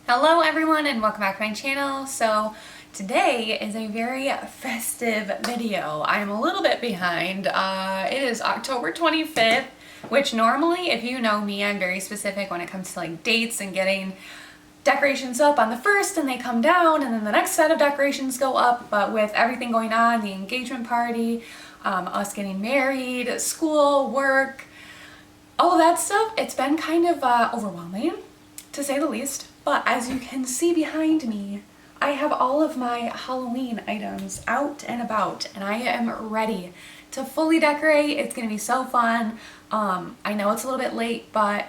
Hello everyone and welcome back to my channel. So today is a very festive video. I'm a little bit behind. It is October 25th, which normally, if you know me, I'm very specific when it comes to like dates and getting decorations up on the first and they come down and then the next set of decorations go up. But with everything going on, the engagement party, us getting married, school, work, all that stuff, it's been kind of overwhelming to say the least. But as you can see behind me, I have all of my Halloween items out and about and I am ready to fully decorate. It's gonna be so fun. I know it's a little bit late, but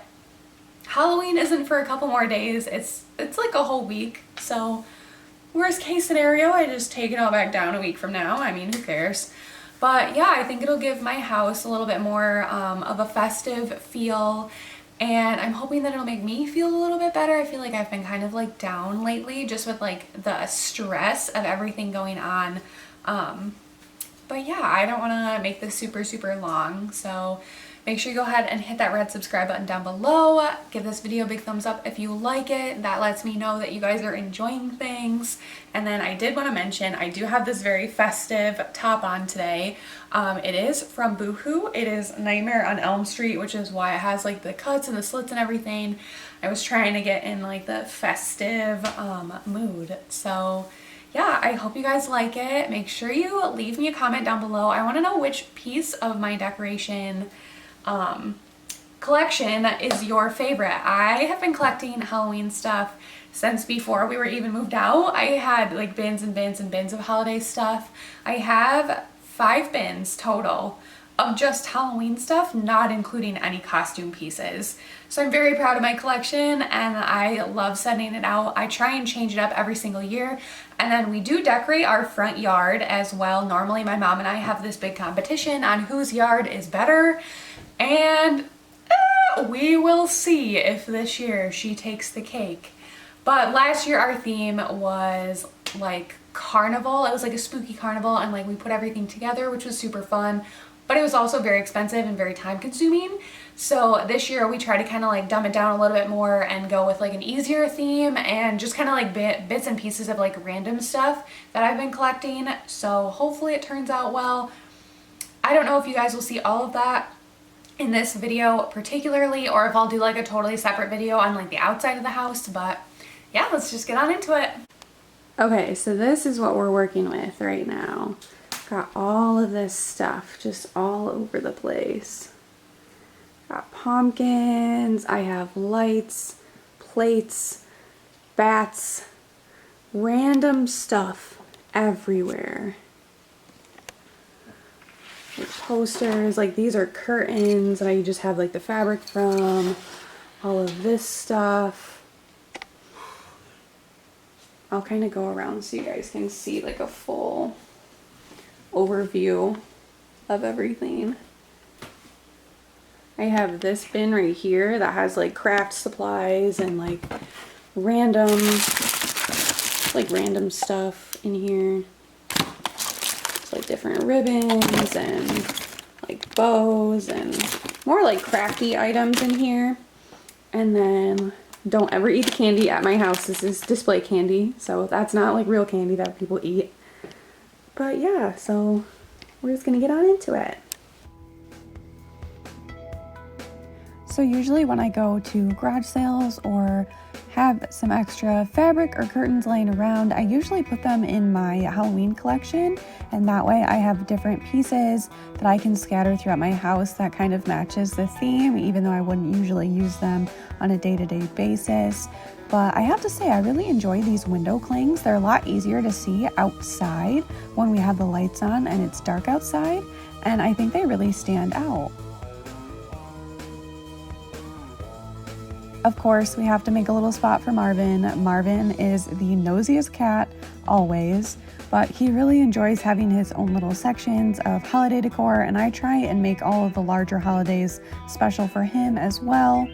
Halloween isn't for a couple more days. It's like a whole week. So worst case scenario, I just take it all back down a week from now. I mean, who cares? But yeah, I think it'll give my house a little bit more of a festive feel. And I'm hoping that it'll make me feel a little bit better. I feel like I've been kind of like down lately just with like the stress of everything going on. But yeah, I don't want to make this super long. So make sure you go ahead and hit that red subscribe button down below. Give this video a big thumbs up if you like it. That lets me know that you guys are enjoying things. And then I did want to mention, I do have this very festive top on today. It is from Boohoo. It is Nightmare on Elm Street, which is why it has like the cuts and the slits and everything. I was trying to get in like the festive mood. So yeah, I hope you guys like it. Make sure you leave me a comment down below. I want to know which piece of my decoration collection is your favorite. I have been collecting Halloween stuff since before we were even moved out. I had like bins and bins and bins of holiday stuff. I have 5 bins total of just Halloween stuff, not including any costume pieces. So I'm very proud of my collection and I love sending it out. I try and change it up every single year. And then we do decorate our front yard as well. Normally my mom and I have this big competition on whose yard is better. And we will see if this year she takes the cake. But last year our theme was like carnival. It was like a spooky carnival and like we put everything together, which was super fun. But it was also very expensive and very time consuming. So this year we try to kind of like dumb it down a little bit more and go with like an easier theme and just kind of like bits and pieces of like random stuff that I've been collecting. So hopefully it turns out well. I don't know if you guys will see all of that in this video particularly, or if I'll do like a totally separate video on like the outside of the house, but yeah, let's just get on into it. Okay, so this is what we're working with right now. Got all of this stuff just all over the place. Got pumpkins, I have lights, plates, bats, random stuff everywhere. Like posters, like these are curtains that I just have like the fabric from, all of this stuff. I'll kind of go around so you guys can see like a full overview of everything. I have this bin right here that has like craft supplies and like random stuff in here. Like different ribbons and like bows and more like crafty items in here. And then don't ever eat the candy at my house. This is display candy, so that's not like real candy that people eat. But yeah, so we're just gonna get on into it. So usually when I go to garage sales or have some extra fabric or curtains laying around, I usually put them in my Halloween collection, and that way I have different pieces that I can scatter throughout my house that kind of matches the theme, even though I wouldn't usually use them on a day-to-day basis. But I have to say, I really enjoy these window clings. They're a lot easier to see outside when we have the lights on and it's dark outside, and I think they really stand out. Of course, we have to make a little spot for Marvin. Marvin is the nosiest cat, always, but he really enjoys having his own little sections of holiday decor, and I try and make all of the larger holidays special for him as well.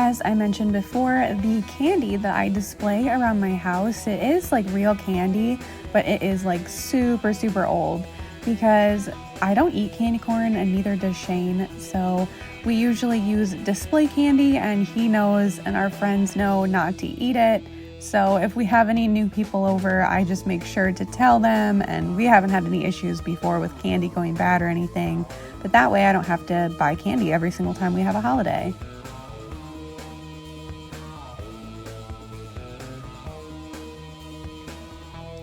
as I mentioned before, the candy that I display around my house, it is like real candy, but it is like super, super old because I don't eat candy corn and neither does Shane. So we usually use display candy and he knows and our friends know not to eat it. So if we have any new people over, I just make sure to tell them, and we haven't had any issues before with candy going bad or anything. But that way I don't have to buy candy every single time we have a holiday.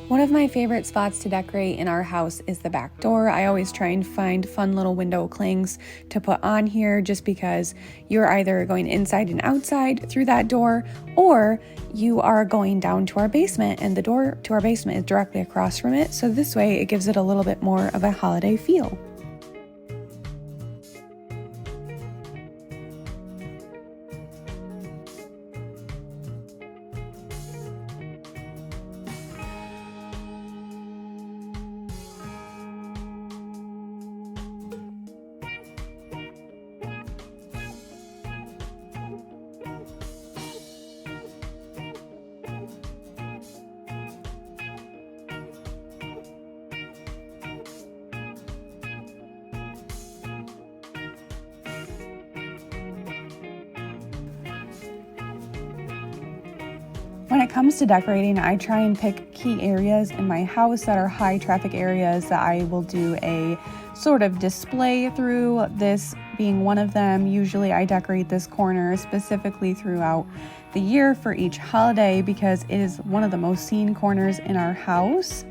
One of my favorite spots to decorate in our house is the back door. I always try and find fun little window clings to put on here just because you're either going inside and outside through that door, or you are going down to our basement and the door to our basement is directly across from it. So this way it gives it a little bit more of a holiday feel. When it comes to decorating, I try and pick key areas in my house that are high traffic areas that I will do a sort of display through, this being one of them. Usually I decorate this corner specifically throughout the year for each holiday because it is one of the most seen corners in our house.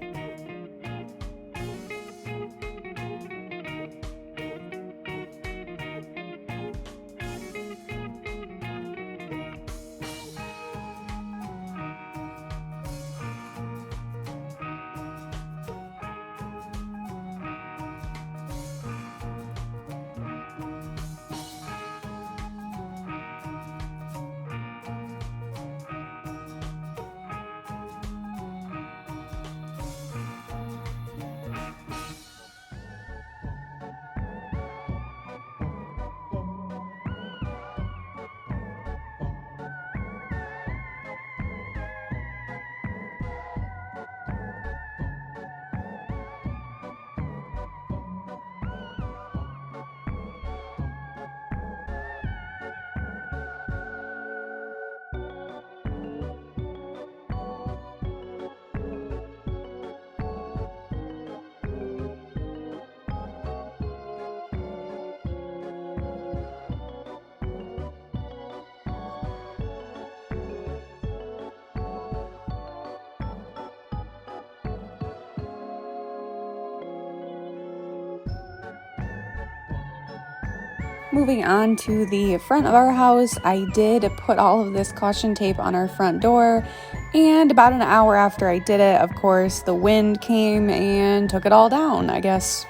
Moving on to the front of our house, I did put all of this caution tape on our front door, and about an hour after I did it, of course, the wind came and took it all down. I guess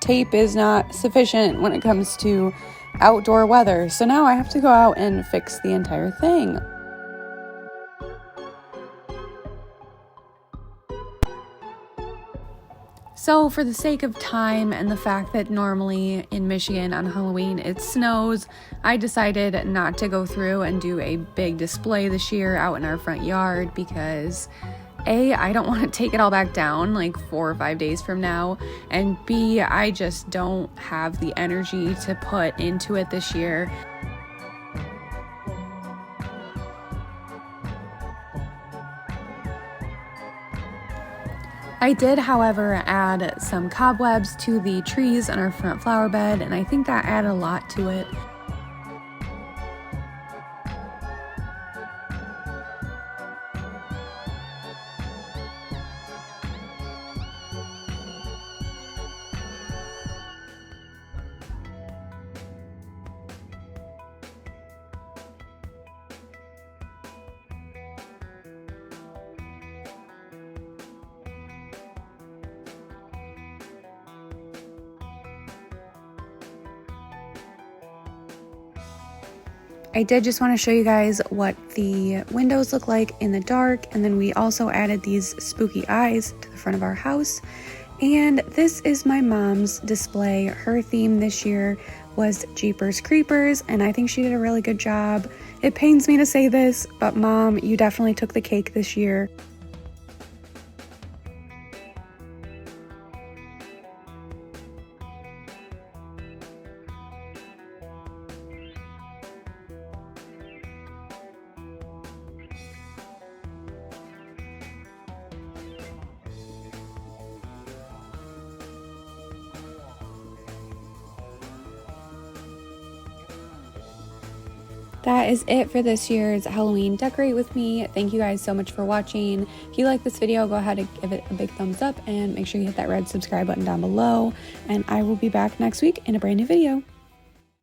tape is not sufficient when it comes to outdoor weather, so now I have to go out and fix the entire thing. So for the sake of time and the fact that normally in Michigan on Halloween it snows, I decided not to go through and do a big display this year out in our front yard because A, I don't want to take it all back down like 4 or 5 days from now, and B, I just don't have the energy to put into it this year. I did, however, add some cobwebs to the trees on our front flower bed, and I think that added a lot to it. I did just want to show you guys what the windows look like in the dark, and then we also added these spooky eyes to the front of our house. And this is my mom's display. Her theme this year was Jeepers Creepers, and I think she did a really good job. It pains me to say this, but Mom, you definitely took the cake this year. That is it for this year's Halloween Decorate With Me. Thank you guys so much for watching. If you like this video, go ahead and give it a big thumbs up and make sure you hit that red subscribe button down below. And I will be back next week in a brand new video.